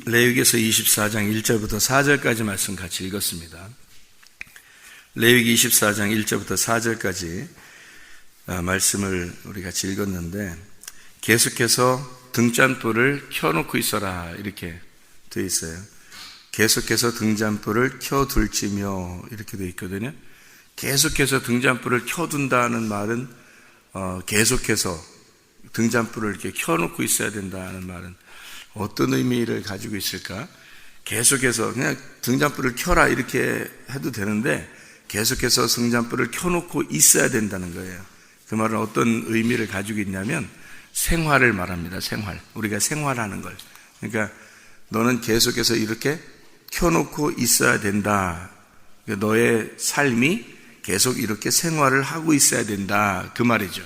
레위기서 24장 1절부터 4절까지 말씀 같이 읽었습니다. 레위기 24장 1절부터 4절까지 말씀을 우리 같이 읽었는데, 계속해서 등잔불을 켜놓고 있어라 이렇게 되어 있어요. 계속해서 등잔불을 켜둘지며 이렇게 되어 있거든요. 계속해서 등잔불을 켜둔다는 말은 계속해서 등잔불을 이렇게 켜놓고 있어야 된다는 말은 어떤 의미를 가지고 있을까? 계속해서 그냥 등잔불을 켜라 이렇게 해도 되는데 계속해서 등잔불을 켜놓고 있어야 된다는 거예요. 그 말은 어떤 의미를 가지고 있냐면 생활을 말합니다. 생활. 우리가 생활하는 걸. 그러니까 너는 계속해서 이렇게 켜놓고 있어야 된다. 너의 삶이 계속 이렇게 생활을 하고 있어야 된다. 그 말이죠.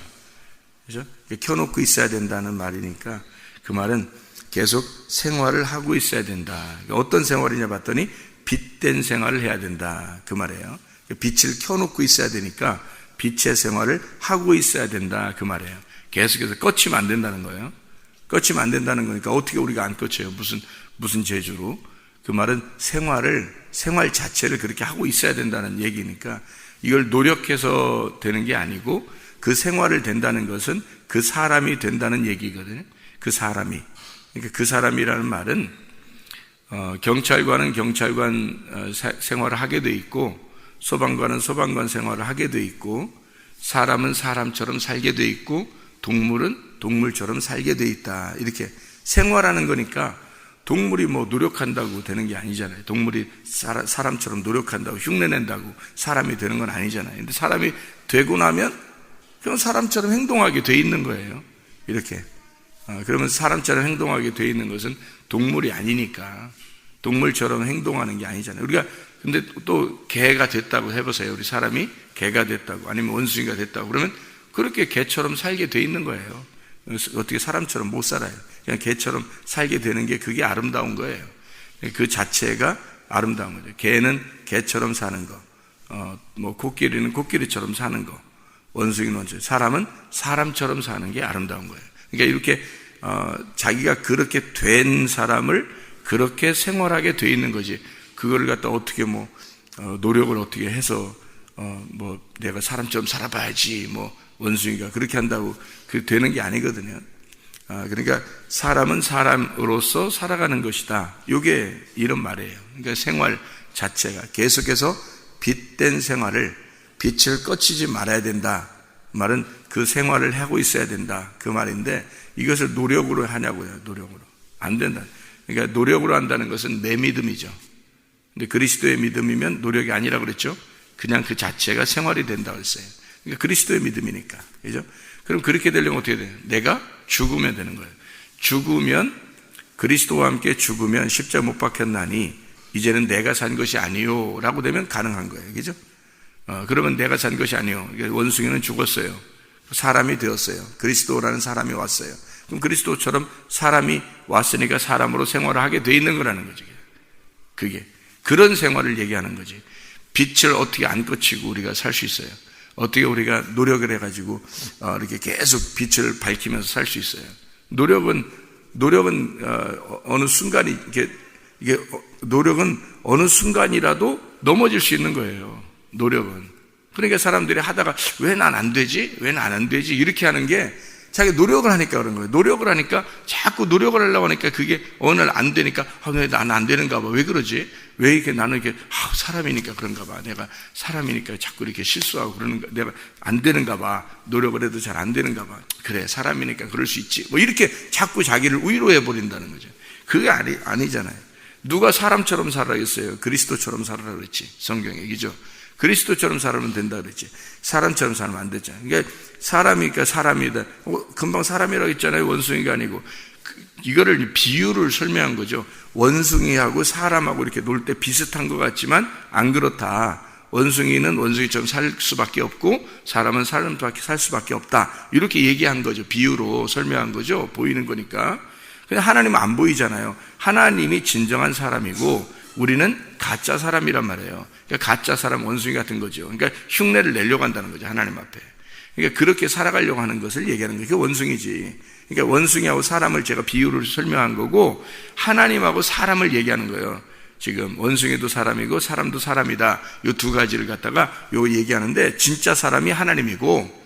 그죠? 켜놓고 있어야 된다는 말이니까 그 말은 계속 생활을 하고 있어야 된다. 어떤 생활이냐 봤더니 빛된 생활을 해야 된다. 그 말이에요. 빛을 켜놓고 있어야 되니까 빛의 생활을 하고 있어야 된다. 그 말이에요. 계속해서 꺼치면 안 된다는 거예요. 꺼치면 안 된다는 거니까 어떻게 우리가 안 꺼쳐요? 무슨 재주로? 그 말은 생활 자체를 그렇게 하고 있어야 된다는 얘기니까 이걸 노력해서 되는 게 아니고 그 생활을 된다는 것은 그 사람이 된다는 얘기거든요. 그 사람이. 그러니까 그 사람이라는 말은 경찰관은 경찰관 생활을 하게 돼 있고 소방관은 소방관 생활을 하게 돼 있고 사람은 사람처럼 살게 돼 있고 동물은 동물처럼 살게 돼 있다. 이렇게 생활하는 거니까 동물이 뭐 노력한다고 되는 게 아니잖아요. 동물이 사람처럼 노력한다고 흉내낸다고 사람이 되는 건 아니잖아요. 근데 사람이 되고 나면 그냥 사람처럼 행동하게 돼 있는 거예요. 이렇게. 그러면 사람처럼 행동하게 돼 있는 것은 동물이 아니니까 동물처럼 행동하는 게 아니잖아요. 우리가 근데 또 개가 됐다고 해보세요. 우리 사람이 개가 됐다고 아니면 원숭이가 됐다고 그러면 그렇게 개처럼 살게 돼 있는 거예요. 어떻게 사람처럼 못 살아요. 그냥 개처럼 살게 되는 게 그게 아름다운 거예요. 그 자체가 아름다운 거죠. 개는 개처럼 사는 거, 코끼리는 코끼리처럼 사는 거, 원숭이는 원숭이, 사람은 사람처럼 사는 게 아름다운 거예요. 그러니까 이렇게 자기가 그렇게 된 사람을 그렇게 생활하게 돼 있는 거지. 그거를 갖다 어떻게 노력을 어떻게 해서 내가 사람처럼 살아봐야지 원숭이가 그렇게 한다고 그 되는 게 아니거든요. 그러니까 사람은 사람으로서 살아가는 것이다. 이게 이런 말이에요. 그러니까 생활 자체가 계속해서 빛된 생활을 빛을 꺼치지 말아야 된다. 말은 그 생활을 하고 있어야 된다. 그 말인데 이것을 노력으로 하냐고요. 노력으로. 안 된다. 그러니까 노력으로 한다는 것은 내 믿음이죠. 근데 그리스도의 믿음이면 노력이 아니라고 그랬죠. 그냥 그 자체가 생활이 된다고 했어요. 그러니까 그리스도의 믿음이니까. 그죠? 그럼 그렇게 되려면 어떻게 돼요? 내가 죽으면 되는 거예요. 죽으면 그리스도와 함께 죽으면 십자가 못 박혔나니 이제는 내가 산 것이 아니요 라고 되면 가능한 거예요. 그죠? 그러면 내가 산 것이 아니요. 원숭이는 죽었어요. 사람이 되었어요. 그리스도라는 사람이 왔어요. 그럼 그리스도처럼 사람이 왔으니까 사람으로 생활을 하게 돼 있는 거라는 거죠. 그게 그런 생활을 얘기하는 거지. 빛을 어떻게 안 꺼치고 우리가 살 수 있어요? 어떻게 우리가 노력을 해가지고 이렇게 계속 빛을 밝히면서 살 수 있어요? 노력은 어느 순간이 노력은 어느 순간이라도 넘어질 수 있는 거예요. 노력은. 그러니까 사람들이 하다가 왜 난 안 되지? 왜 난 안 되지? 이렇게 하는 게 자기 노력을 하니까 그런 거예요. 노력을 하니까 자꾸 노력을 하려고 하니까 그게 어느 날 안 되니까 왜 나는 안 되는가 봐. 왜 그러지? 왜 이렇게 나는 이렇게 사람이니까 그런가 봐. 내가 사람이니까 자꾸 이렇게 실수하고 그러는가, 내가 안 되는가 봐. 노력을 해도 잘 안 되는가 봐. 그래, 사람이니까 그럴 수 있지. 이렇게 자꾸 자기를 위로해 버린다는 거죠. 그게 아니잖아요. 누가 사람처럼 살아야겠어요? 그리스도처럼 살아라 그랬지. 성경에 얘기죠. 그리스도처럼 살면 된다 그랬지. 사람처럼 살면 안 되잖아요. 그러니까 사람이니까 사람이다. 금방 사람이라고 했잖아요. 원숭이가 아니고. 이거를 비유를 설명한 거죠. 원숭이하고 사람하고 이렇게 놀 때 비슷한 것 같지만 안 그렇다. 원숭이는 원숭이처럼 살 수밖에 없고 사람은 사람처럼 살 수밖에 없다. 이렇게 얘기한 거죠. 비유로 설명한 거죠. 보이는 거니까. 근데 하나님은 안 보이잖아요. 하나님이 진정한 사람이고 우리는 가짜 사람이란 말이에요. 그러니까 가짜 사람 원숭이 같은 거죠. 그러니까 흉내를 내려고 한다는 거죠. 하나님 앞에. 그러니까 그렇게 살아가려고 하는 것을 얘기하는 거예요. 그게 원숭이지. 그러니까 원숭이하고 사람을 제가 비유를 설명한 거고, 하나님하고 사람을 얘기하는 거예요. 지금 원숭이도 사람이고 사람도 사람이다. 이 두 가지를 갖다가 요 얘기하는데, 진짜 사람이 하나님이고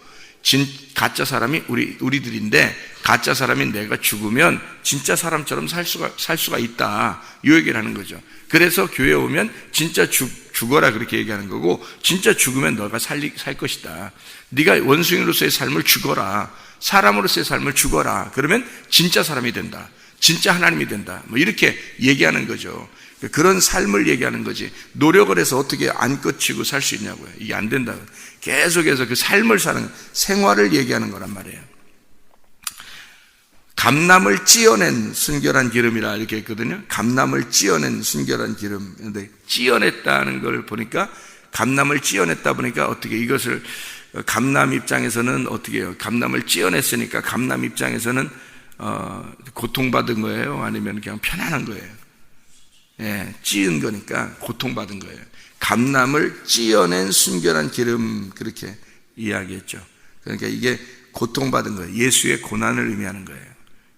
가짜 사람이 우리들인데, 가짜 사람인 내가 죽으면 진짜 사람처럼 살 수가 있다. 이 얘기를 하는 거죠. 그래서 교회에 오면 진짜 죽어라 그렇게 얘기하는 거고, 진짜 죽으면 너가 살 것이다. 네가 원숭이로서의 삶을 죽어라. 사람으로서의 삶을 죽어라. 그러면 진짜 사람이 된다. 진짜 하나님이 된다. 뭐 이렇게 얘기하는 거죠. 그런 삶을 얘기하는 거지. 노력을 해서 어떻게 안 끝이고 살 수 있냐고요. 이게 안 된다. 계속해서 그 삶을 사는 생활을 얘기하는 거란 말이에요. 감람을 찌어낸 순결한 기름이라 이렇게 했거든요. 감람을 찌어낸 순결한 기름. 그런데 찌어냈다는 걸 보니까, 감람을 찌어냈다 보니까 어떻게 이것을, 감람 입장에서는 어떻게 해요? 감람을 찌어냈으니까 감람 입장에서는 고통받은 거예요? 아니면 그냥 편안한 거예요? 예, 찌은 거니까 고통받은 거예요. 감람을 찌어낸 순결한 기름, 그렇게 이야기했죠. 그러니까 이게 고통받은 거예요. 예수의 고난을 의미하는 거예요.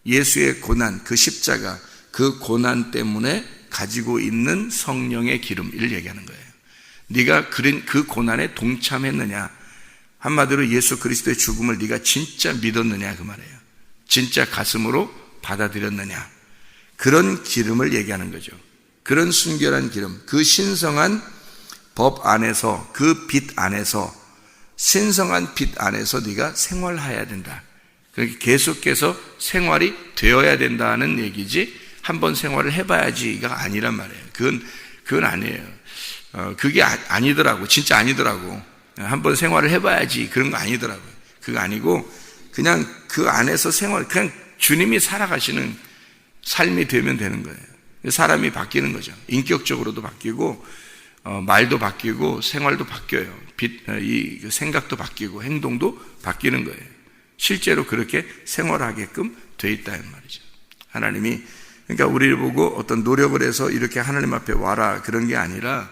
예수의 고난, 그 십자가, 그 고난 때문에 가지고 있는 성령의 기름을 얘기하는 거예요. 네가 그 고난에 동참했느냐, 한마디로 예수 그리스도의 죽음을 네가 진짜 믿었느냐 그 말이에요. 진짜 가슴으로 받아들였느냐, 그런 기름을 얘기하는 거죠. 그런 순결한 기름, 그 신성한 법 안에서, 그 빛 안에서, 신성한 빛 안에서 네가 생활해야 된다. 그렇게 계속해서 생활이 되어야 된다는 얘기지, 한번 생활을 해봐야지가 아니란 말이에요. 그건 아니에요. 그게 아니더라고. 진짜 아니더라고. 한번 생활을 해봐야지, 그런 거 아니더라고요. 그거 아니고 그냥 그 안에서 그냥 주님이 살아가시는 삶이 되면 되는 거예요. 사람이 바뀌는 거죠. 인격적으로도 바뀌고, 말도 바뀌고, 생활도 바뀌어요. 이 생각도 바뀌고, 행동도 바뀌는 거예요. 실제로 그렇게 생활하게끔 돼 있다는 말이죠. 하나님이, 그러니까 우리를 보고 어떤 노력을 해서 이렇게 하나님 앞에 와라, 그런 게 아니라,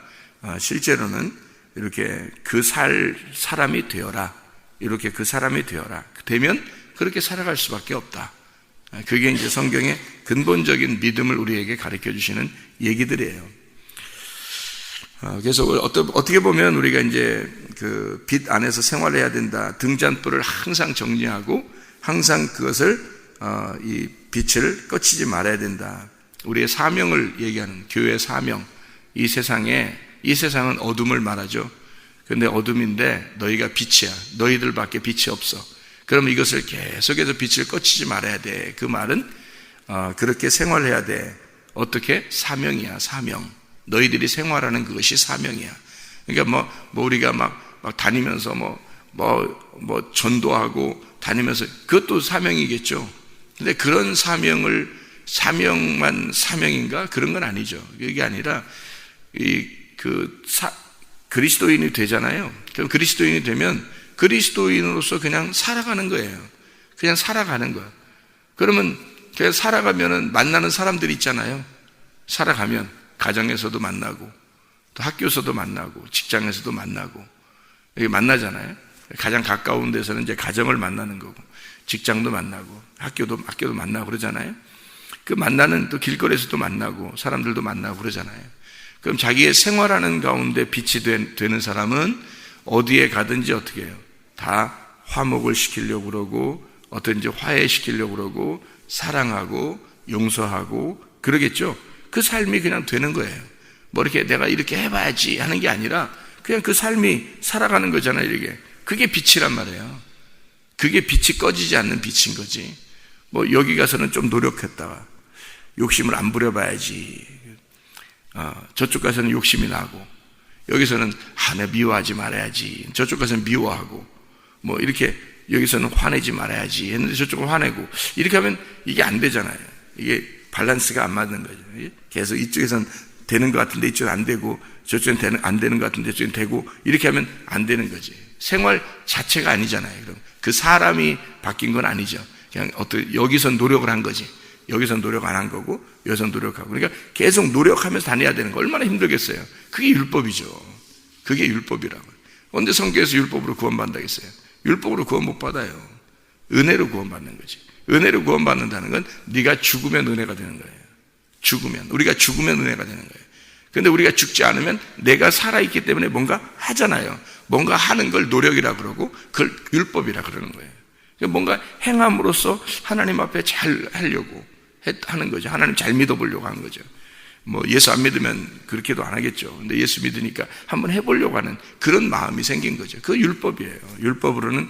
실제로는 이렇게 그 사람이 되어라. 이렇게 그 사람이 되어라. 되면 그렇게 살아갈 수밖에 없다. 그게 이제 성경의 근본적인 믿음을 우리에게 가르쳐 주시는 얘기들이에요. 그래서 어떻게 보면 우리가 이제 그 빛 안에서 생활해야 된다. 등잔불을 항상 정리하고 항상 그것을 이 빛을 꺼치지 말아야 된다. 우리의 사명을 얘기하는 교회의 사명. 이 세상은 어둠을 말하죠. 근데 어둠인데 너희가 빛이야. 너희들밖에 빛이 없어. 그럼 이것을 계속해서 빛을 꺼치지 말아야 돼. 그 말은 그렇게 생활해야 돼. 어떻게? 사명이야, 사명. 너희들이 생활하는 그것이 사명이야. 그러니까 우리가 막 다니면서 전도하고 다니면서 그것도 사명이겠죠. 근데 그런 사명만 사명인가? 그런 건 아니죠. 그게 아니라 그리스도인이 되잖아요. 그럼 그리스도인이 되면 그리스도인으로서 그냥 살아가는 거예요. 그냥 살아가는 거야. 그러면 그냥 살아가면은 만나는 사람들이 있잖아요. 살아가면 가정에서도 만나고, 또 학교에서도 만나고, 직장에서도 만나고, 여기 만나잖아요. 가장 가까운 데서는 이제 가정을 만나는 거고, 직장도 만나고, 학교도 만나고 그러잖아요. 그 만나는 또 길거리에서도 만나고, 사람들도 만나고 그러잖아요. 그럼 자기의 생활하는 가운데 빛이 되는 사람은 어디에 가든지 어떻게 해요? 다 화목을 시키려고 그러고, 어떤지 화해시키려고 그러고, 사랑하고, 용서하고, 그러겠죠? 그 삶이 그냥 되는 거예요. 이렇게 내가 이렇게 해봐야지 하는 게 아니라, 그냥 그 삶이 살아가는 거잖아요, 이게. 그게 빛이란 말이에요. 그게 빛이 꺼지지 않는 빛인 거지. 여기 가서는 좀 노력했다가, 욕심을 안 부려봐야지. 저쪽 가서는 욕심이 나고, 여기서는 내가 미워하지 말아야지. 저쪽 가서는 미워하고, 이렇게 여기서는 화내지 말아야지 했는데 저쪽은 화내고, 이렇게 하면 이게 안 되잖아요. 이게 밸런스가 안 맞는 거죠. 계속 이쪽에서는 되는 것 같은데 이쪽은 안 되고, 저쪽은 안 되는 것 같은데 저쪽은 되고, 이렇게 하면 안 되는 거지. 생활 자체가 아니잖아요. 그럼 그 사람이 바뀐 건 아니죠. 그냥 여기서 노력을 한 거지. 여기서 노력 안 한 거고, 여기서 노력하고. 그러니까 계속 노력하면서 다녀야 되는 거 얼마나 힘들겠어요. 그게 율법이죠. 그게 율법이라고요. 언제 성경에서 율법으로 구원받는다겠어요? 율법으로 구원 못 받아요. 은혜로 구원받는 거지. 은혜로 구원받는다는 건 네가 죽으면 은혜가 되는 거예요. 우리가 죽으면 은혜가 되는 거예요. 근데 우리가 죽지 않으면 내가 살아있기 때문에 뭔가 하잖아요. 뭔가 하는 걸 노력이라 그러고 그걸 율법이라 그러는 거예요. 뭔가 행함으로써 하나님 앞에 잘 하려고 하는 거죠. 하나님 잘 믿어보려고 하는 거죠. 뭐 예수 안 믿으면 그렇게도 안 하겠죠. 근데 예수 믿으니까 한번 해보려고 하는 그런 마음이 생긴 거죠. 그거 율법이에요. 율법으로는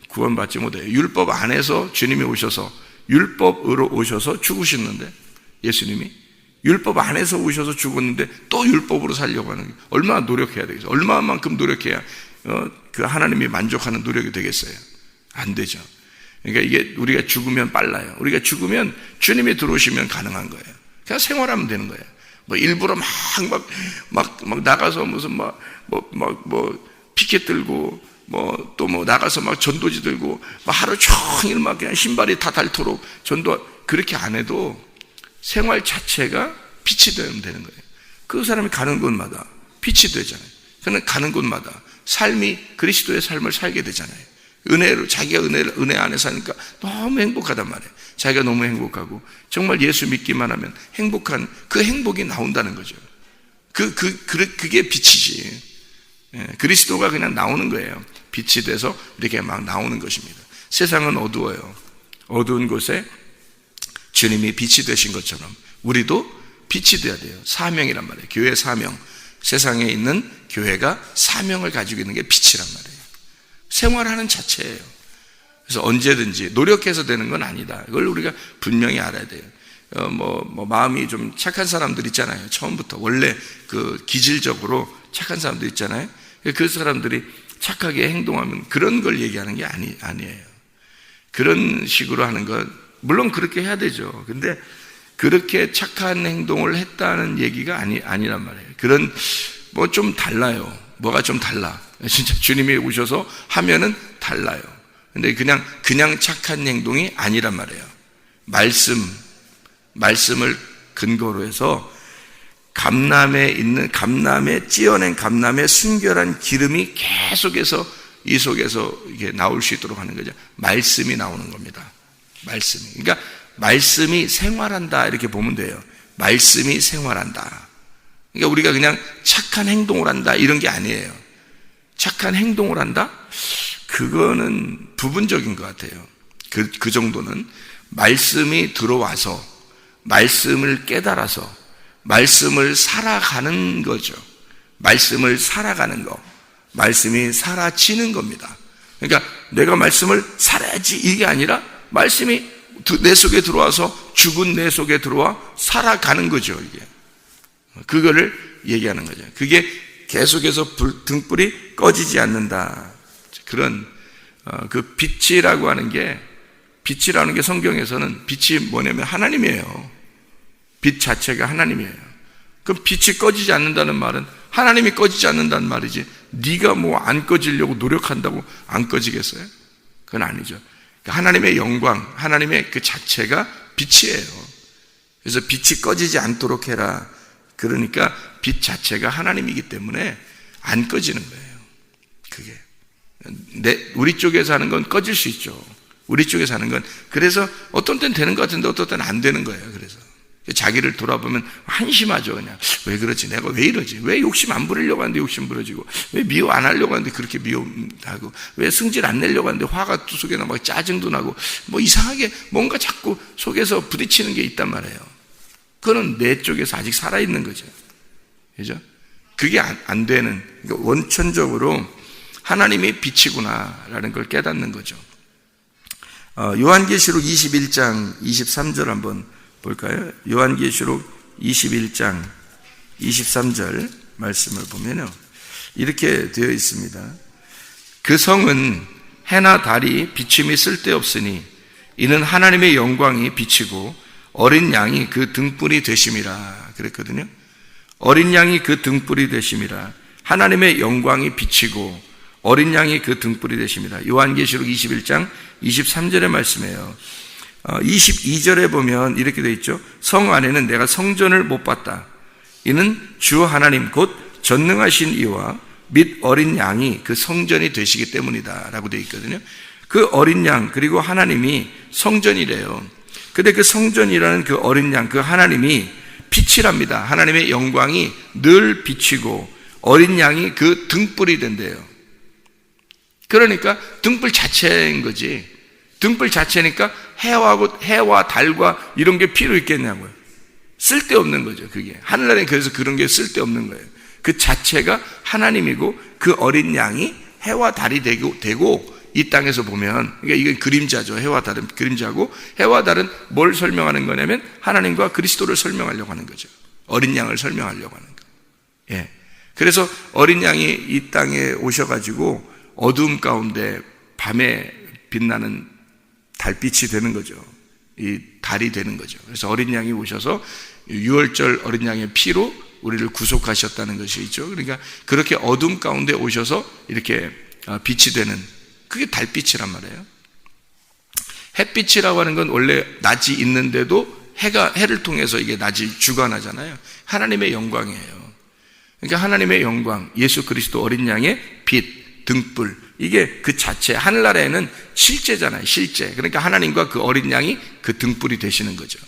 구원받지 못해요. 율법 안에서 주님이 오셔서 율법으로 오셔서 죽으셨는데, 예수님이 율법 안에서 오셔서 죽었는데 또 율법으로 살려고 하는 게 얼마나 노력해야 되겠어요? 얼마만큼 노력해야 그 하나님이 만족하는 노력이 되겠어요? 안 되죠. 그러니까 이게 우리가 죽으면 빨라요. 우리가 죽으면 주님이 들어오시면 가능한 거예요. 그냥 생활하면 되는 거예요. 뭐 일부러 막 나가서 무슨 피켓 들고 또 나가서 막 전도지 들고 하루 종일 막 그냥 신발이 다 닳도록 전도, 그렇게 안 해도 생활 자체가 빛이 되면 되는 거예요. 그 사람이 가는 곳마다 빛이 되잖아요. 그는 가는 곳마다 삶이 그리스도의 삶을 살게 되잖아요. 은혜로, 자기가 은혜 안에 사니까 너무 행복하단 말이에요. 자기가 너무 행복하고 정말 예수 믿기만 하면 행복한 그 행복이 나온다는 거죠. 그게 빛이지. 그리스도가 그냥 나오는 거예요. 빛이 돼서 이렇게 막 나오는 것입니다. 세상은 어두워요. 어두운 곳에 주님이 빛이 되신 것처럼 우리도 빛이 돼야 돼요. 사명이란 말이에요. 교회 사명. 세상에 있는 교회가 사명을 가지고 있는 게 빛이란 말이에요. 생활하는 자체예요. 그래서 언제든지 노력해서 되는 건 아니다. 이걸 우리가 분명히 알아야 돼요. 마음이 좀 착한 사람들 있잖아요. 처음부터 원래 그 기질적으로 착한 사람들 있잖아요. 그 사람들이 착하게 행동하면 그런 걸 얘기하는 게 아니에요. 그런 식으로 하는 건 물론 그렇게 해야 되죠. 근데 그렇게 착한 행동을 했다는 얘기가 아니란 말이에요. 그런 좀 달라요. 뭐가 좀 달라. 진짜 주님이 오셔서 하면은 달라요. 근데 그냥 착한 행동이 아니란 말이에요. 말씀을 근거로 해서 찌어낸 감람의 순결한 기름이 계속해서 이 속에서 이게 나올 수 있도록 하는 거죠. 말씀이 나오는 겁니다. 말씀이. 그러니까 말씀이 생활한다 이렇게 보면 돼요. 말씀이 생활한다. 그러니까 우리가 그냥 착한 행동을 한다 이런 게 아니에요. 착한 행동을 한다? 그거는 부분적인 것 같아요. 그 정도는 말씀이 들어와서 말씀을 깨달아서 말씀을 살아가는 거죠. 말씀을 살아가는 거. 말씀이 사라지는 겁니다. 그러니까 내가 말씀을 살아야지 이게 아니라 말씀이 내 속에 들어와서 죽은 내 속에 들어와 살아가는 거죠. 이게 그거를 얘기하는 거죠. 그게 계속해서 등불이 꺼지지 않는다. 그런 그 빛이라고 하는 게 성경에서는 빛이 뭐냐면 하나님이에요. 빛 자체가 하나님이에요. 그럼 빛이 꺼지지 않는다는 말은 하나님이 꺼지지 않는다는 말이지 네가 안 꺼지려고 노력한다고 안 꺼지겠어요? 그건 아니죠. 하나님의 영광, 하나님의 그 자체가 빛이에요. 그래서 빛이 꺼지지 않도록 해라. 그러니까 빛 자체가 하나님이기 때문에 안 꺼지는 거예요. 그게 우리 쪽에서 하는 건 꺼질 수 있죠. 우리 쪽에서 하는 건 그래서 어떤 때는 되는 것 같은데 어떤 때는 안 되는 거예요. 그래서 자기를 돌아보면 한심하죠. 그냥 왜 그러지? 내가 왜 이러지? 왜 욕심 안 부리려고 하는데 욕심 부러지고, 왜 미워 안 하려고 하는데 그렇게 미워하고, 왜 승질 안 내려고 하는데 화가 속에 막 짜증도 나고, 이상하게 뭔가 자꾸 속에서 부딪히는 게 있단 말이에요. 그거는 내 쪽에서 아직 살아있는 거죠. 그죠? 그게 안 되는, 그러니까 원천적으로 하나님이 빛이구나라는 걸 깨닫는 거죠. 요한계시록 21장 23절 한번 볼까요? 요한계시록 21장 23절 말씀을 보면요, 이렇게 되어 있습니다. 그 성은 해나 달이 비침이 쓸데없으니 이는 하나님의 영광이 비치고 어린 양이 그 등불이 되심이라 그랬거든요. 어린 양이 그 등불이 되심이라. 하나님의 영광이 비치고 어린 양이 그 등불이 되심이라. 요한계시록 21장 23절의 말씀이에요. 22절에 보면 이렇게 되어 있죠. 성 안에는 내가 성전을 못 봤다. 이는 주 하나님 곧 전능하신 이와 및 어린 양이 그 성전이 되시기 때문이다 라고 되어 있거든요. 그 어린 양, 그리고 하나님이 성전이래요. 근데 그 성전이라는 그 어린 양, 그 하나님이 빛이랍니다. 하나님의 영광이 늘 비치고 어린 양이 그 등불이 된대요. 그러니까 등불 자체인 거지. 등불 자체니까 해와 달과 이런 게 필요 있겠냐고요. 쓸데없는 거죠. 그게 하늘나라에 그래서 그런 게 쓸데없는 거예요. 그 자체가 하나님이고 그 어린 양이 해와 달이 되고 이 땅에서 보면, 그러니까 이건 그림자죠. 해와 달은 그림자고, 해와 달은 뭘 설명하는 거냐면 하나님과 그리스도를 설명하려고 하는 거죠. 어린 양을 설명하려고 하는 거. 예. 그래서 어린 양이 이 땅에 오셔가지고 어두움 가운데 밤에 빛나는 달빛이 되는 거죠. 이 달이 되는 거죠. 그래서 어린 양이 오셔서 유월절 어린 양의 피로 우리를 구속하셨다는 것이 있죠. 그러니까 그렇게 어둠 가운데 오셔서 이렇게 빛이 되는, 그게 달빛이란 말이에요. 햇빛이라고 하는 건 원래 낮이 있는데도 해를 통해서 이게 낮이 주관하잖아요. 하나님의 영광이에요. 그러니까 하나님의 영광, 예수 그리스도 어린 양의 빛, 등불, 이게 그 자체, 하늘나라에는 실제잖아요. 실제. 그러니까 하나님과 그 어린 양이 그 등불이 되시는 거죠.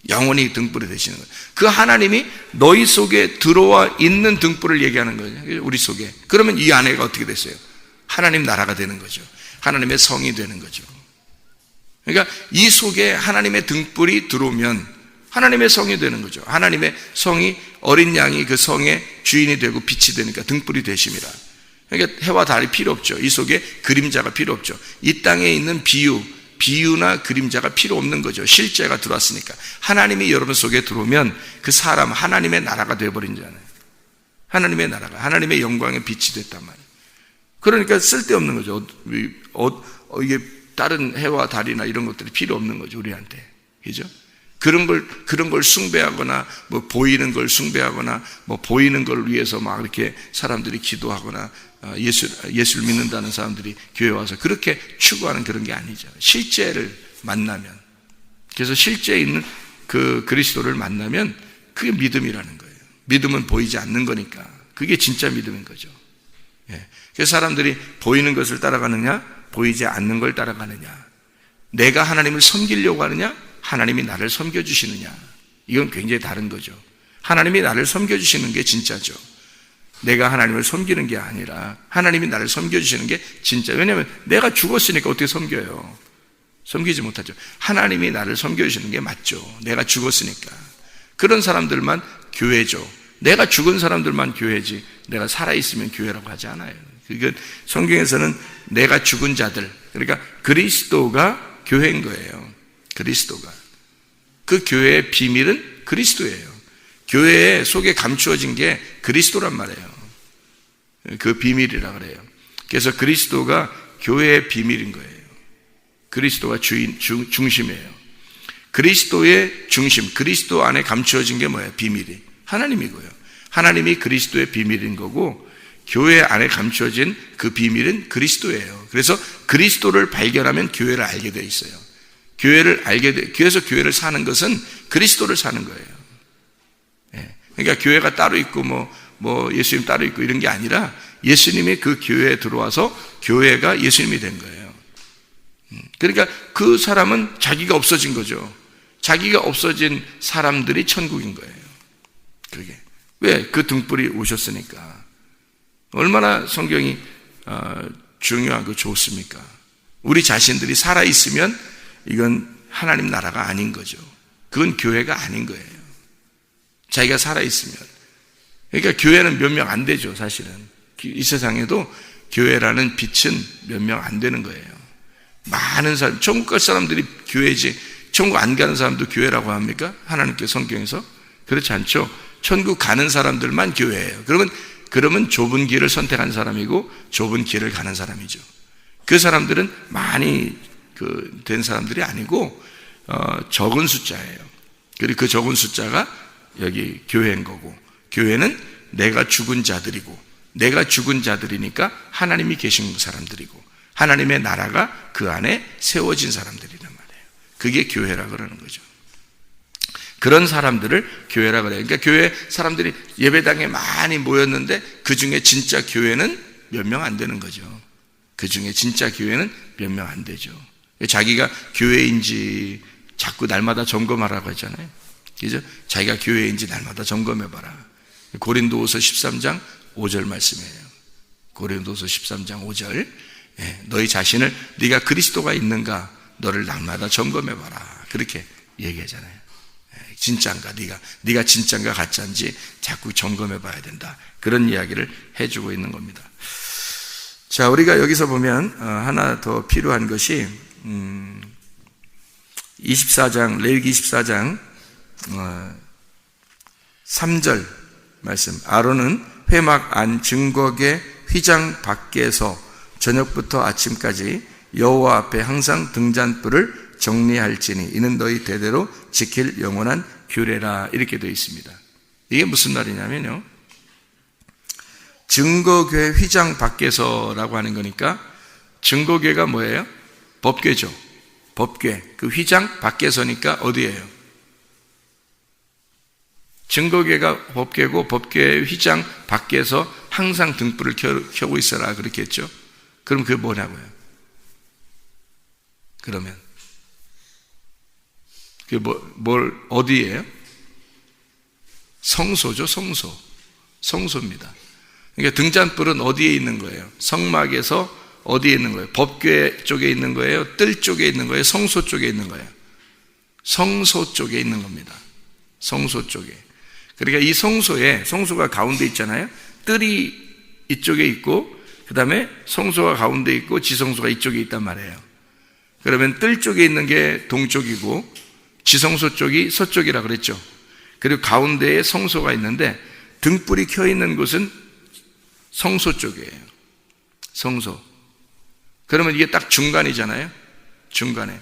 영원히 등불이 되시는 거예요. 그 하나님이 너희 속에 들어와 있는 등불을 얘기하는 거예요. 우리 속에. 그러면 이 안에가 어떻게 됐어요? 하나님 나라가 되는 거죠. 하나님의 성이 되는 거죠. 그러니까 이 속에 하나님의 등불이 들어오면 하나님의 성이 되는 거죠. 하나님의 성이, 어린 양이 그 성의 주인이 되고 빛이 되니까 등불이 되심이라. 그러니까 해와 달이 필요 없죠. 이 속에 그림자가 필요 없죠. 이 땅에 있는 비유나 그림자가 필요 없는 거죠. 실제가 들어왔으니까. 하나님이 여러분 속에 들어오면 그 사람 하나님의 나라가 되어버린잖아요. 하나님의 나라가, 하나님의 영광의 빛이 됐단 말이에요. 그러니까 쓸데없는 거죠. 이게 다른 해와 달이나 이런 것들이 필요 없는 거죠, 우리한테. 그죠? 그런 걸 숭배하거나, 뭐 보이는 걸 숭배하거나, 뭐 보이는 걸 위해서 막 이렇게 사람들이 기도하거나, 예수를 믿는다는 사람들이 교회 와서 그렇게 추구하는 그런 게 아니죠. 실제를 만나면. 그래서 실제에 있는 그 그리스도를 만나면 그게 믿음이라는 거예요. 믿음은 보이지 않는 거니까. 그게 진짜 믿음인 거죠. 예. 그래서 사람들이 보이는 것을 따라가느냐, 보이지 않는 걸 따라가느냐, 내가 하나님을 섬기려고 하느냐, 하나님이 나를 섬겨주시느냐, 이건 굉장히 다른 거죠. 하나님이 나를 섬겨주시는 게 진짜죠. 내가 하나님을 섬기는 게 아니라 하나님이 나를 섬겨주시는 게 진짜. 왜냐하면 내가 죽었으니까 어떻게 섬겨요? 섬기지 못하죠. 하나님이 나를 섬겨주시는 게 맞죠. 내가 죽었으니까. 그런 사람들만 교회죠. 내가 죽은 사람들만 교회지, 내가 살아있으면 교회라고 하지 않아요. 그러니까 성경에서는 내가 죽은 자들, 그러니까 그리스도가 교회인 거예요. 그리스도가. 그 교회의 비밀은 그리스도예요. 교회 속에 감추어진 게 그리스도란 말이에요. 그 비밀이라 그래요. 그래서 그리스도가 교회의 비밀인 거예요. 그리스도가 중심이에요. 그리스도의 중심, 그리스도 안에 감추어진 게 뭐예요? 비밀이 하나님이고요. 하나님이 그리스도의 비밀인 거고, 교회 안에 감추어진 그 비밀은 그리스도예요. 그래서 그리스도를 발견하면 교회를 알게 돼 있어요. 그래서 교회를 사는 것은 그리스도를 사는 거예요. 예. 그러니까 교회가 따로 있고 뭐 예수님 따로 있고 이런 게 아니라 예수님이 그 교회에 들어와서 교회가 예수님이 된 거예요. 그러니까 그 사람은 자기가 없어진 거죠. 자기가 없어진 사람들이 천국인 거예요. 그게 왜? 그 등불이 오셨으니까. 얼마나 성경이 중요하고 좋습니까? 우리 자신들이 살아있으면 이건 하나님 나라가 아닌 거죠. 그건 교회가 아닌 거예요. 자기가 살아있으면. 그러니까 교회는 몇 명 안 되죠, 사실은. 이 세상에도 교회라는 빛은 몇 명 안 되는 거예요. 많은 사람, 천국 갈 사람들이 교회지, 천국 안 가는 사람도 교회라고 합니까? 하나님께 성경에서? 그렇지 않죠. 천국 가는 사람들만 교회예요. 그러면 좁은 길을 선택한 사람이고 좁은 길을 가는 사람이죠. 그 사람들은 많이 된 사람들이 아니고 적은 숫자예요. 그리고 그 적은 숫자가 여기 교회인 거고, 교회는 내가 죽은 자들이고, 내가 죽은 자들이니까 하나님이 계신 사람들이고, 하나님의 나라가 그 안에 세워진 사람들이란 말이에요. 그게 교회라 그러는 거죠. 그런 사람들을 교회라 그래요. 그러니까 교회 사람들이 예배당에 많이 모였는데 그 중에 진짜 교회는 몇 명 안 되는 거죠. 그 중에 진짜 교회는 몇 명 안 되죠. 자기가 교회인지 자꾸 날마다 점검하라고 했잖아요. 그죠? 자기가 교회인지 날마다 점검해봐라. 고린도후서 13장 5절 말씀이에요. 고린도후서 13장 5절. 너희 자신을 네가 그리스도가 있는가 너를 날마다 점검해봐라. 그렇게 얘기하잖아요. 진짜인가 네가 진짜인가 가짜인지 자꾸 점검해봐야 된다. 그런 이야기를 해주고 있는 겁니다. 자, 우리가 여기서 보면 하나 더 필요한 것이 24장 레위기 24장 3절 말씀. 아론은 회막 안 증거궤 휘장 밖에서 저녁부터 아침까지 여호와 앞에 항상 등잔불을 정리할지니 이는 너희 대대로 지킬 영원한 규례라. 이렇게 되어 있습니다. 이게 무슨 말이냐면요, 증거궤 휘장 밖에서라고 하는 거니까 증거궤가 뭐예요? 법궤죠. 법궤. 그 휘장 밖에서니까 어디예요? 증거궤가 법궤고 법궤 휘장 밖에서 항상 등불을 켜고 있어라 그렇게 했죠. 그럼 그게 뭐냐고요? 그러면 그게 뭘 어디예요? 성소죠. 성소입니다. 그러니까 등잔불은 어디에 있는 거예요? 성막에서 어디에 있는 거예요? 법궤 쪽에 있는 거예요? 뜰 쪽에 있는 거예요? 성소 쪽에 있는 거예요? 성소 쪽에 있는 겁니다. 성소 쪽에. 그러니까 이 성소가 가운데 있잖아요. 뜰이 이쪽에 있고 그 다음에 성소가 가운데 있고 지성소가 이쪽에 있단 말이에요. 그러면 뜰 쪽에 있는 게 동쪽이고 지성소 쪽이 서쪽이라 그랬죠. 그리고 가운데에 성소가 있는데 등불이 켜 있는 곳은 성소 쪽이에요. 성소. 그러면 이게 딱 중간이잖아요. 중간에.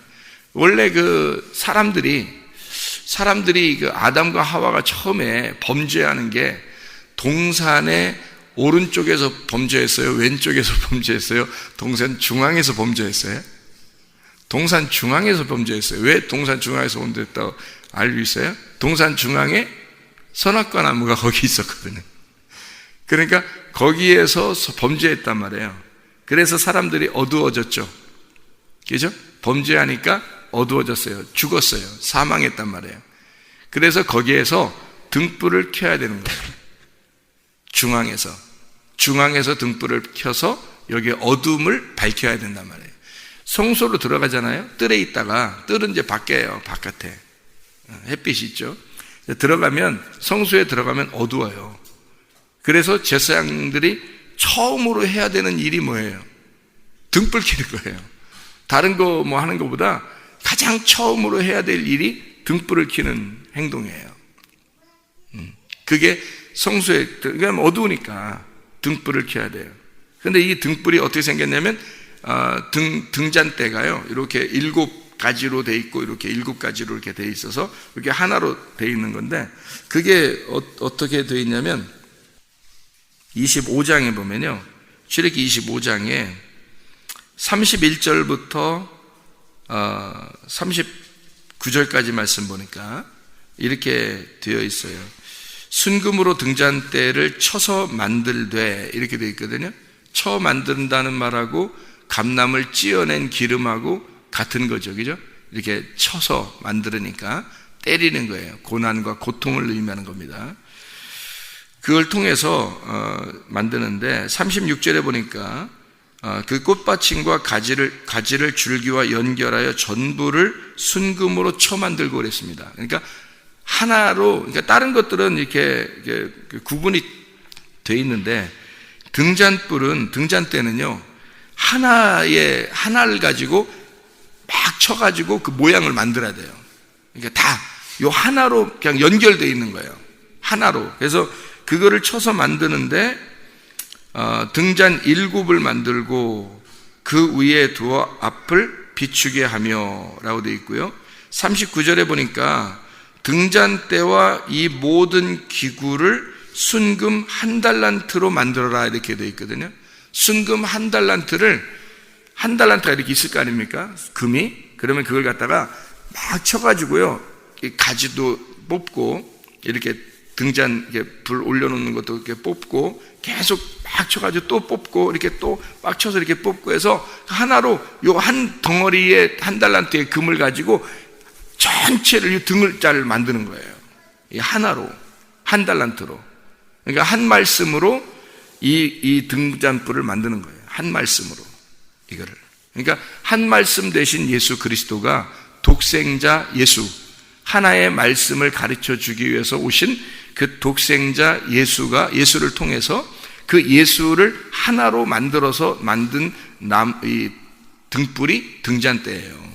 원래 그 사람들이 그 아담과 하와가 처음에 범죄하는 게 동산의 오른쪽에서 범죄했어요? 왼쪽에서 범죄했어요? 동산 중앙에서 범죄했어요? 동산 중앙에서 범죄했어요. 왜 동산 중앙에서 범죄했다고 알고 있어요? 동산 중앙에 선악과 나무가 거기 있었거든요. 그러니까 거기에서 범죄했단 말이에요. 그래서 사람들이 어두워졌죠. 그죠? 범죄하니까 어두워졌어요. 죽었어요. 사망했단 말이에요. 그래서 거기에서 등불을 켜야 되는 거예요. 중앙에서 등불을 켜서 여기 어둠을 밝혀야 된단 말이에요. 성소로 들어가잖아요. 뜰에 있다가, 뜰은 이제 밖에요. 바깥에 햇빛이 있죠. 들어가면, 성소에 들어가면 어두워요. 그래서 제사장들이 처음으로 해야 되는 일이 뭐예요? 등불 켜는 거예요. 다른 거 뭐 하는 것보다 가장 처음으로 해야 될 일이 등불을 켜는 행동이에요. 그게 성소에, 그러니까 어두우니까 등불을 켜야 돼요. 근데 이 등불이 어떻게 생겼냐면, 등잔대가요, 이렇게 7가지로 돼 있고, 이렇게 7가지로 이렇게 돼 있어서, 이렇게 하나로 돼 있는 건데, 그게 어떻게 돼 있냐면, 25장에 보면요, 출애굽기 25장에 31절부터 39절까지 말씀 보니까 이렇게 되어 있어요. 순금으로 등잔대를 쳐서 만들되, 이렇게 되어 있거든요. 쳐 만든다는 말하고 감람을 찧어낸 기름하고 같은 거죠. 그죠? 이렇게 쳐서 만들으니까 때리는 거예요. 고난과 고통을 의미하는 겁니다. 그걸 통해서 만드는데 36절에 보니까 그 꽃받침과 가지를 줄기와 연결하여 전부를 순금으로 쳐 만들고 그랬습니다. 그러니까 하나로, 그러니까 다른 것들은 이렇게 구분이 돼 있는데 등잔대는요, 하나를 가지고 막 쳐가지고 그 모양을 만들어야 돼요. 그러니까 다 요 하나로 그냥 연결되어 있는 거예요. 하나로. 그래서 그거를 쳐서 만드는데 등잔 7을 만들고 그 위에 두어 앞을 비추게 하며 라고 되어 있고요. 39절에 보니까 등잔대와 이 모든 기구를 순금 1달란트로 만들어라 이렇게 되어 있거든요. 순금 1달란트가 이렇게 있을 거 아닙니까? 금이. 그러면 그걸 갖다가 막 쳐가지고요, 이 가지도 뽑고 이렇게 등잔 이렇게 불 올려놓는 것도 이렇게 뽑고 계속 막 쳐가지고 또 뽑고 이렇게 또 막 쳐서 이렇게 뽑고 해서 하나로 요 한 덩어리에 한 달란트의 금을 가지고 전체를 이 등을자를 만드는 거예요. 이 하나로 한 달란트로. 그러니까 한 말씀으로 이 등잔불을 만드는 거예요. 한 말씀으로 이거를. 그러니까 한 말씀 대신 예수 그리스도가 독생자 예수, 하나의 말씀을 가르쳐 주기 위해서 오신 그 독생자 예수를 통해서 그 예수를 하나로 만들어서 만든 이 등불이 등잔대예요.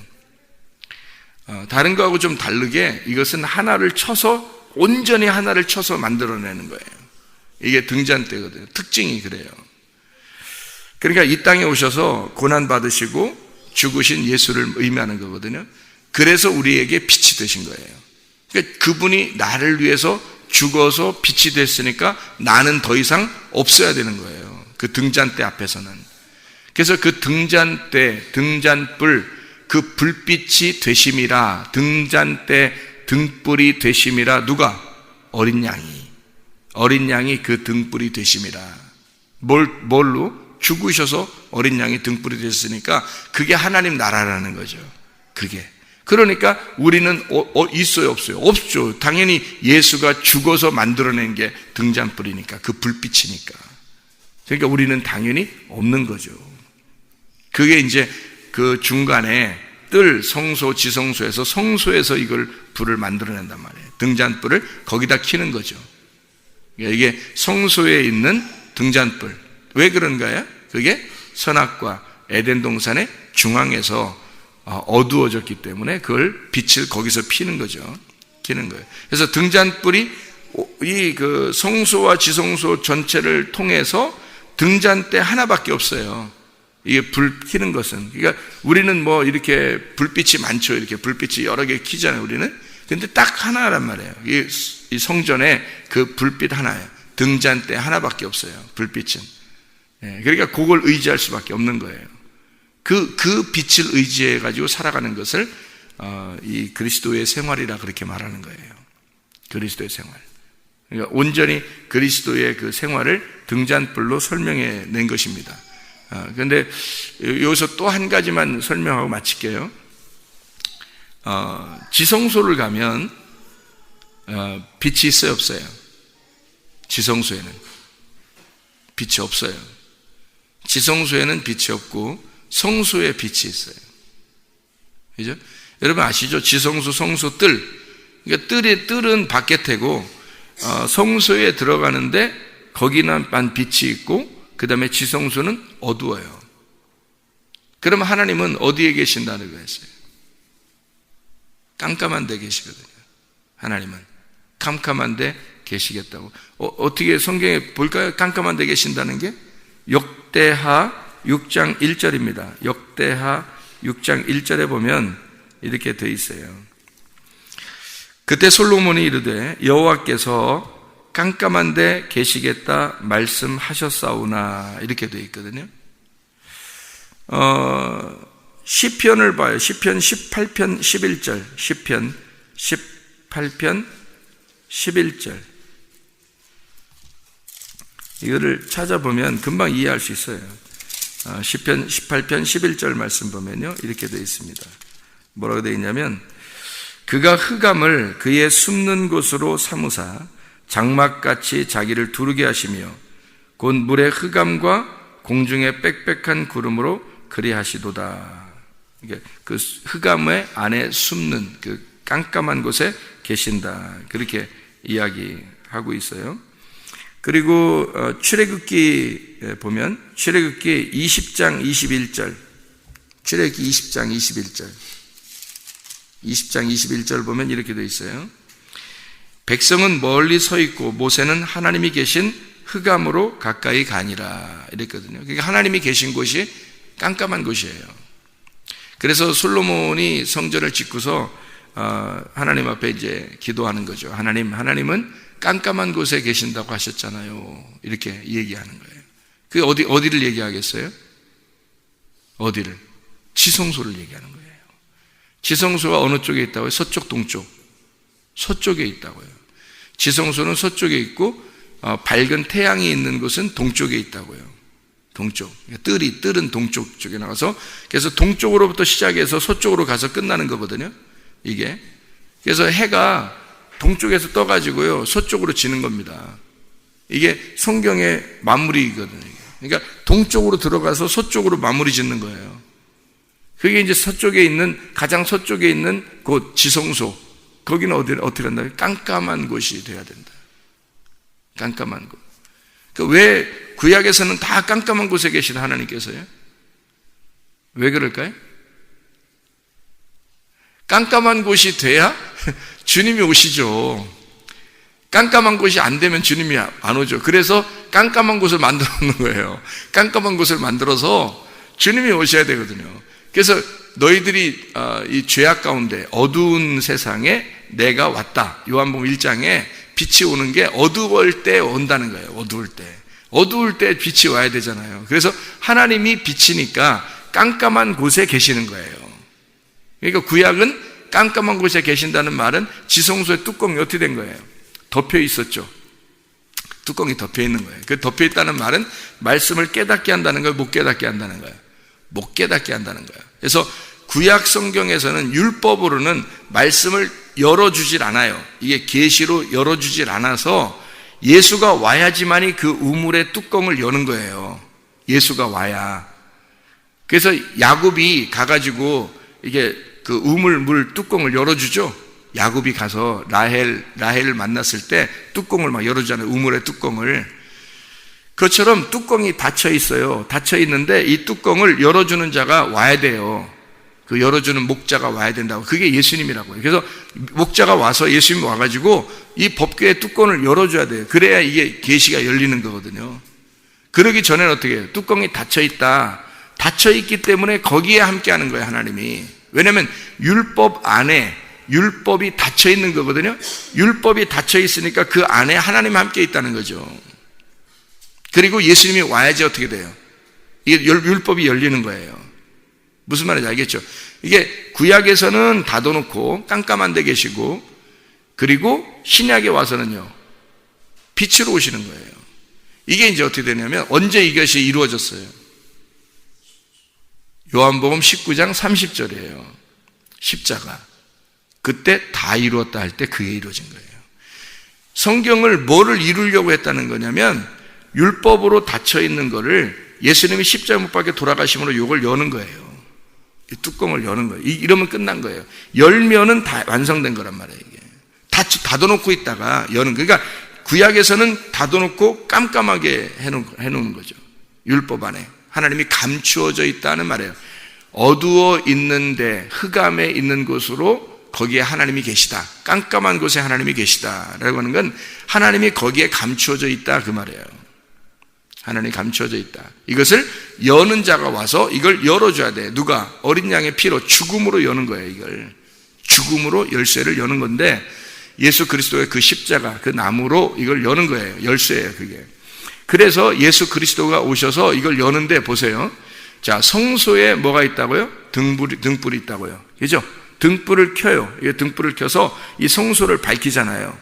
다른 거하고 좀 다르게 이것은 하나를 쳐서 온전히 하나를 쳐서 만들어내는 거예요. 이게 등잔대거든요. 특징이 그래요. 그러니까 이 땅에 오셔서 고난받으시고 죽으신 예수를 의미하는 거거든요. 그래서 우리에게 빛이 되신 거예요. 그러니까 그분이 나를 위해서 죽어서 빛이 됐으니까 나는 더 이상 없어야 되는 거예요. 그 등잔대 앞에서는. 그래서 그 등잔대, 등잔불, 그 불빛이 되심이라, 등잔대 등불이 되심이라. 누가? 어린 양이 그 등불이 되심이라. 뭘로? 죽으셔서 어린 양이 등불이 됐으니까 그게 하나님 나라라는 거죠. 그게. 그러니까 우리는 있어요, 없어요? 없죠. 당연히 예수가 죽어서 만들어낸 게 등잔불이니까, 그 불빛이니까. 그러니까 우리는 당연히 없는 거죠. 그게 이제 그 중간에 뜰, 성소, 지성소에서 성소에서 이걸 불을 만들어낸단 말이에요. 등잔불을 거기다 켜는 거죠. 그러니까 이게 성소에 있는 등잔불. 왜 그런가요? 그게 선악과 에덴 동산의 중앙에서 어두워졌기 때문에 그걸 빛을 거기서 피는 거죠. 켜는 거예요. 그래서 등잔불이 이 그 성소와 지성소 전체를 통해서 등잔대 하나밖에 없어요. 이게 불 켜는 것은. 그러니까 우리는 뭐 이렇게 불빛이 많죠. 이렇게 불빛이 여러 개 켜잖아요, 우리는. 근데 딱 하나란 말이에요. 이 성전에 그 불빛 하나예요. 등잔대 하나밖에 없어요, 불빛은. 그러니까 그걸 의지할 수밖에 없는 거예요. 그 빛을 의지해 가지고 살아가는 것을 이 그리스도의 생활이라 그렇게 말하는 거예요. 그리스도의 생활. 그러니까 온전히 그리스도의 그 생활을 등잔불로 설명해 낸 것입니다. 그런데 여기서 또 한 가지만 설명하고 마칠게요. 지성소를 가면 빛이 있어요, 없어요? 지성소에는 빛이 없어요. 지성소에는 빛이 없고 성소에 빛이 있어요. 그죠? 여러분 아시죠? 지성소, 성소, 뜰. 그러니까 뜰은 바깥이고 성소에 들어가는데 거기만 빛이 있고 그 다음에 지성소는 어두워요. 그러면 하나님은 어디에 계신다는 거였어요? 깜깜한 데 계시거든요. 하나님은 깜깜한 데 계시겠다고. 어떻게 성경에 볼까요? 깜깜한 데 계신다는 게? 역대하 6장 1절입니다. 역대하 6장 1절에 보면 이렇게 되어 있어요. 그때 솔로몬이 이르되 여호와께서 깜깜한 데 계시겠다 말씀하셨사오나 이렇게 되어 있거든요. 시편을 봐요. 시편 18편 11절. 시편 18편 11절. 이거를 찾아보면 금방 이해할 수 있어요. 시편 18편 11절 말씀 보면요. 이렇게 되어 있습니다. 뭐라고 되어 있냐면 그가 흑암을 그의 숨는 곳으로 삼으사 장막같이 자기를 두르게 하시며 곧 물의 흑암과 공중의 빽빽한 구름으로 그리하시도다. 그 흑암의 안에 숨는 그 깜깜한 곳에 계신다. 그렇게 이야기하고 있어요. 그리고 출애굽기 보면 출애굽기 20장 21절 출애굽기 20장 21절 20장 21절 보면 이렇게 되어 있어요. 백성은 멀리 서 있고 모세는 하나님이 계신 흑암으로 가까이 가니라 이랬거든요. 그러니까 하나님이 계신 곳이 깜깜한 곳이에요. 그래서 솔로몬이 성전을 짓고서 하나님 앞에 이제 기도하는 거죠. 하나님은 깜깜한 곳에 계신다고 하셨잖아요. 이렇게 얘기하는 거예요. 그 어디를 얘기하겠어요? 어디를? 지성소를 얘기하는 거예요. 지성소가 어느 쪽에 있다고요? 서쪽, 동쪽? 서쪽에 있다고요. 지성소는 서쪽에 있고 밝은 태양이 있는 곳은 동쪽에 있다고요. 동쪽. 뜰은 동쪽 쪽에 나가서, 그래서 동쪽으로부터 시작해서 서쪽으로 가서 끝나는 거거든요. 이게. 그래서 해가 동쪽에서 떠가지고요 서쪽으로 지는 겁니다. 이게 성경의 마무리거든요. 그러니까 동쪽으로 들어가서 서쪽으로 마무리 짓는 거예요. 그게 이제 서쪽에 있는, 가장 서쪽에 있는 곳 지성소, 거기는 어떻게 한다고요? 깜깜한 곳이 돼야 된다. 깜깜한 곳. 왜 구약에서는 다 깜깜한 곳에 계신 하나님께서요? 왜 그럴까요? 깜깜한 곳이 돼야 주님이 오시죠. 깜깜한 곳이 안 되면 주님이 안 오죠. 그래서 깜깜한 곳을 만들어 놓는 거예요. 깜깜한 곳을 만들어서 주님이 오셔야 되거든요. 그래서 너희들이 이 죄악 가운데 어두운 세상에 내가 왔다. 요한복음 1장에 빛이 오는 게 어두울 때 온다는 거예요. 어두울 때 빛이 와야 되잖아요. 그래서 하나님이 빛이니까 깜깜한 곳에 계시는 거예요. 그러니까 구약은 깜깜한 곳에 계신다는 말은 지성소의 뚜껑이 어떻게 된 거예요? 덮여 있었죠. 뚜껑이 덮여 있는 거예요. 그 덮여 있다는 말은 말씀을 깨닫게 한다는 거예요? 못 깨닫게 한다는 거예요? 못 깨닫게 한다는 거예요. 그래서 구약 성경에서는 율법으로는 말씀을 열어주질 않아요. 이게 계시로 열어주질 않아서 예수가 와야지만이 그 우물의 뚜껑을 여는 거예요. 예수가 와야. 그래서 야곱이 가가지고 이게 그 우물 물 뚜껑을 열어주죠. 야곱이 가서 라헬을 만났을 때 뚜껑을 막 열어주잖아요. 우물의 뚜껑을. 그것처럼 뚜껑이 닫혀 있어요. 닫혀 있는데 이 뚜껑을 열어주는 자가 와야 돼요. 그 열어주는 목자가 와야 된다고. 그게 예수님이라고 해요. 그래서 목자가 와서 예수님이 와가지고 이 법궤의 뚜껑을 열어줘야 돼요. 그래야 이게 계시가 열리는 거거든요. 그러기 전에는 어떻게 해요? 뚜껑이 닫혀 있다. 닫혀 있기 때문에 거기에 함께 하는 거예요, 하나님이. 왜냐하면 율법 안에 율법이 닫혀 있는 거거든요. 율법이 닫혀 있으니까 그 안에 하나님 함께 있다는 거죠. 그리고 예수님이 와야지 어떻게 돼요? 이게 율법이 열리는 거예요. 무슨 말인지 알겠죠? 이게 구약에서는 닫아놓고 깜깜한 데 계시고, 그리고 신약에 와서는요 빛으로 오시는 거예요. 이게 이제 어떻게 되냐면 언제 이것이 이루어졌어요? 요한복음 19장 30절이에요. 십자가. 그때 다 이루었다 할 때 그게 이루어진 거예요. 성경을 뭐를 이루려고 했다는 거냐면 율법으로 닫혀 있는 거를 예수님이 십자가 못 박혀 돌아가심으로 이걸 여는 거예요. 이 뚜껑을 여는 거예요. 이러면 끝난 거예요. 열면은 다 완성된 거란 말이에요. 이게 닫아놓고 있다가 여는. 그러니까 구약에서는 닫아놓고 깜깜하게 해놓는 거죠. 율법 안에 하나님이 감추어져 있다는 말이에요. 어두워 있는데 흑암에 있는 곳으로 거기에 하나님이 계시다. 깜깜한 곳에 하나님이 계시다라고 하는 건 하나님이 거기에 감추어져 있다 그 말이에요. 하나님이 감추어져 있다. 이것을 여는 자가 와서 이걸 열어줘야 돼. 누가? 어린 양의 피로 죽음으로 여는 거예요. 이걸 죽음으로 열쇠를 여는 건데 예수 그리스도의 그 십자가 그 나무로 이걸 여는 거예요. 열쇠예요 그게. 그래서 예수 그리스도가 오셔서 이걸 여는데 보세요. 자, 성소에 뭐가 있다고요? 등불이 있다고요. 그죠? 등불을 켜요. 이게 등불을 켜서 이 성소를 밝히잖아요.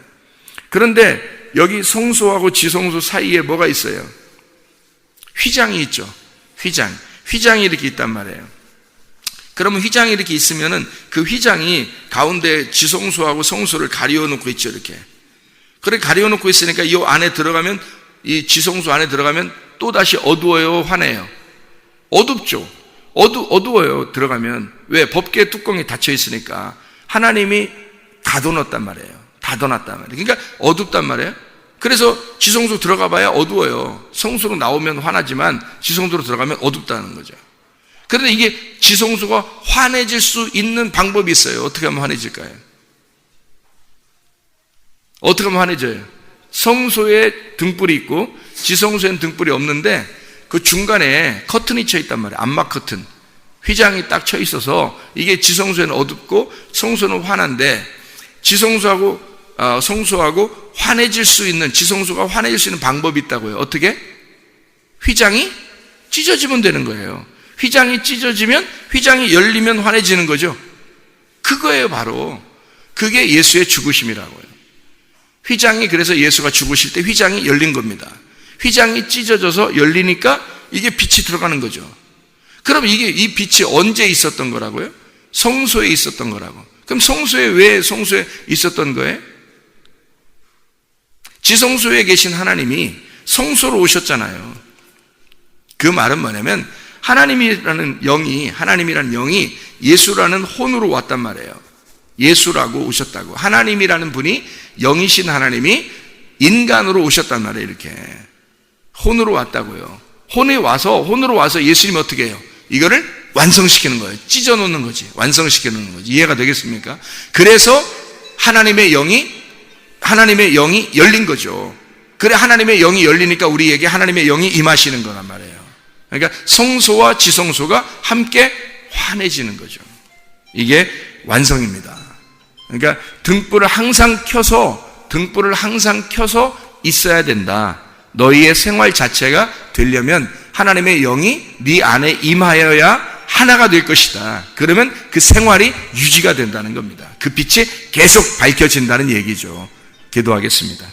그런데 여기 성소하고 지성소 사이에 뭐가 있어요? 휘장이 있죠. 휘장이 이렇게 있단 말이에요. 그러면 휘장이 이렇게 있으면은 그 휘장이 가운데 지성소하고 성소를 가리워 놓고 있죠, 이렇게. 그렇게 가리워 놓고 있으니까 이 안에 들어가면, 이 지성소 안에 들어가면 또 다시 어두워요, 환해요? 어둡죠. 어두워요, 들어가면. 왜? 법궤 뚜껑이 닫혀 있으니까. 하나님이 닫아놨단 말이에요. 닫아놨단 말이에요. 그러니까 어둡단 말이에요. 그래서 지성소 들어가 봐야 어두워요. 성소로 나오면 환하지만 지성소로 들어가면 어둡다는 거죠. 그런데 이게 지성소가 환해질 수 있는 방법이 있어요. 어떻게 하면 환해질까요? 어떻게 하면 환해져요? 성소에 등불이 있고 지성소에는 등불이 없는데 그 중간에 커튼이 쳐 있단 말이에요. 암막 커튼. 휘장이 딱 쳐 있어서 이게 지성소에는 어둡고 성소는 환한데 지성소하고 성소하고 환해질 수 있는, 지성소가 환해질 수 있는 방법이 있다고요. 어떻게? 휘장이 찢어지면 되는 거예요. 휘장이 찢어지면, 휘장이 열리면 환해지는 거죠. 그거예요, 바로. 그게 예수의 죽으심이라고요. 휘장이, 그래서 예수가 죽으실 때 휘장이 열린 겁니다. 휘장이 찢어져서 열리니까 이게 빛이 들어가는 거죠. 그럼 이 빛이 언제 있었던 거라고요? 성소에 있었던 거라고. 그럼 왜 성소에 있었던 거예요? 지성소에 계신 하나님이 성소로 오셨잖아요. 그 말은 뭐냐면 하나님이라는 영이 예수라는 혼으로 왔단 말이에요. 예수라고 오셨다고. 하나님이라는 분이, 영이신 하나님이 인간으로 오셨단 말이에요. 이렇게 혼으로 왔다고요. 혼으로 와서 예수님이 어떻게 해요? 이거를 완성시키는 거예요. 찢어 놓는 거지. 완성시키는 거지. 이해가 되겠습니까? 그래서 하나님의 영이 열린 거죠. 그래, 하나님의 영이 열리니까 우리에게 하나님의 영이 임하시는 거란 말이에요. 그러니까 성소와 지성소가 함께 환해지는 거죠. 이게 완성입니다. 그러니까 등불을 항상 켜서 있어야 된다. 너희의 생활 자체가 되려면 하나님의 영이 네 안에 임하여야 하나가 될 것이다. 그러면 그 생활이 유지가 된다는 겁니다. 그 빛이 계속 밝혀진다는 얘기죠. 기도하겠습니다.